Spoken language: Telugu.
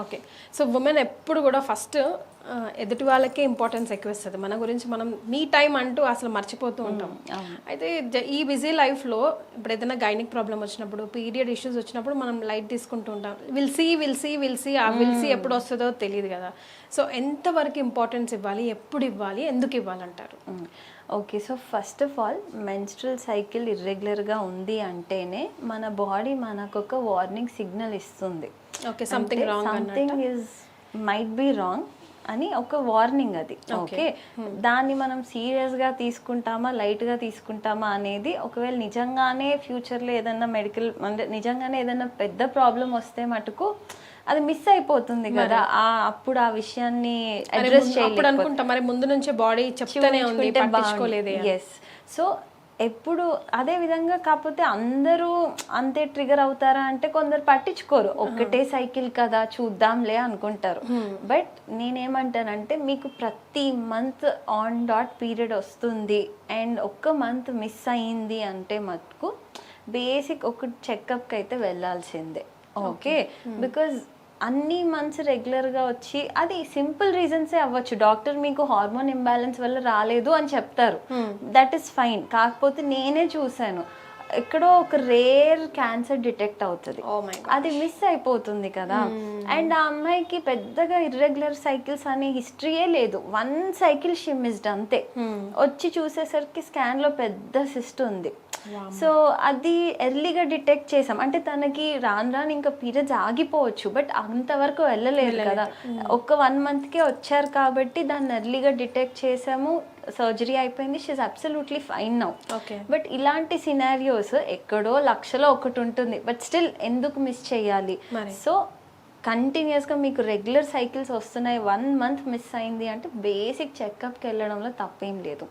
ఓకే. సో ఉమెన్ ఎప్పుడు కూడా ఫస్ట్ ఎదుటి వాళ్ళకే ఇంపార్టెన్స్ ఎక్కువ ఇస్తుంది. మన గురించి మనం మీ టైం అంటూ అసలు మర్చిపోతూ ఉంటాం. అయితే ఈ బిజీ లైఫ్లో ఇప్పుడు ఏదైనా గైనిక్ ప్రాబ్లం వచ్చినప్పుడు, పీరియడ్ ఇష్యూస్ వచ్చినప్పుడు మనం లైట్ తీసుకుంటూ ఉంటాం. విల్ సీ ఎప్పుడు వస్తుందో తెలియదు కదా. సో ఎంతవరకు ఇంపార్టెన్స్ ఇవ్వాలి, ఎప్పుడు ఇవ్వాలి, ఎందుకు ఇవ్వాలంటారు? Okay, so first of all menstrual cycle ఇర్రెగ్యులర్గా ఉంది అంటేనే మన బాడీ మనకు ఒక వార్నింగ్ సిగ్నల్ ఇస్తుంది. Okay, something is might be wrong అని ఒక వార్నింగ్ అది. ఓకే, దాన్ని మనం సీరియస్గా తీసుకుంటామా లైట్గా తీసుకుంటామా అనేది, ఒకవేళ నిజంగానే ఫ్యూచర్లో ఏదైనా మెడికల్ అంటే నిజంగానే ఏదైనా పెద్ద ప్రాబ్లం వస్తే మటుకు అది మిస్ అయిపోతుంది కదా. అప్పుడు ఆ విషయాన్ని అడ్రస్ చేయలేకపోతే మరి ముందు నుంచే బాడీ చెప్తూనే ఉంది, పట్టించుకోలేదే. ఎస్, సో ఎప్పుడు అదే విధంగా. కాకపోతే అందరూ అంతే ట్రిగర్ అవుతారా అంటే కొందరు పట్టించుకోరు. ఒక్కటే సైకిల్ కదా చూద్దాంలే అనుకుంటారు. బట్ నేనేమంటానంటే మీకు ప్రతి మంత్ ఆన్ డాట్ పీరియడ్ వస్తుంది అండ్ ఒక్క మంత్ మిస్ అయ్యింది అంటే మటుకు బేసిక్ ఒక చెకప్కి అయితే వెళ్ళాల్సిందే. ఓకే, బికాజ్ అన్ని మంత్స్ రెగ్యులర్గా వచ్చి అది సింపుల్ రీజన్సే అవ్వచ్చు. డాక్టర్ మీకు హార్మోన్ ఇంబ్యాలెన్స్ వల్ల రాలేదు అని చెప్తారు, దట్ ఈస్ ఫైన్. కాకపోతే నేనే చూశాను ఎక్కడో ఒక రేర్ క్యాన్సర్ డిటెక్ట్ అవుతుంది, అది మిస్ అయిపోతుంది కదా. అండ్ ఆ అమ్మాయికి పెద్దగా ఇర్రెగ్యులర్ సైకిల్స్ అనే హిస్టరీయే లేదు, 1 సైకిల్ షీ మిస్డ్ అంతే. వచ్చి చూసేసరికి స్కాన్లో పెద్ద సిస్ట్ ఉంది. సో అది ఎర్లీగా డిటెక్ట్ చేసాం అంటే తనకి రాను ఇంకా పీరియడ్స్ ఆగిపోవచ్చు, బట్ అంతవరకు వెళ్ళలేదు కదా. ఒక 1 మంత్కే వచ్చారు కాబట్టి దాన్ని ఎర్లీగా డిటెక్ట్ చేసాము, సర్జరీ అయిపోయింది, she's absolutely fine now. But ఇలాంటి సినారియోస్ ఎక్కడో లక్షలో ఒకటి ఉంటుంది, బట్ స్టిల్ ఎందుకు మిస్ చేయాలి? సో కంటిన్యూస్గా మీకు రెగ్యులర్ సైకిల్స్ వస్తున్నాయి, 1 మంత్ మిస్ అయింది అంటే బేసిక్ చెకప్కి వెళ్ళడంలో తప్పేం లేదు.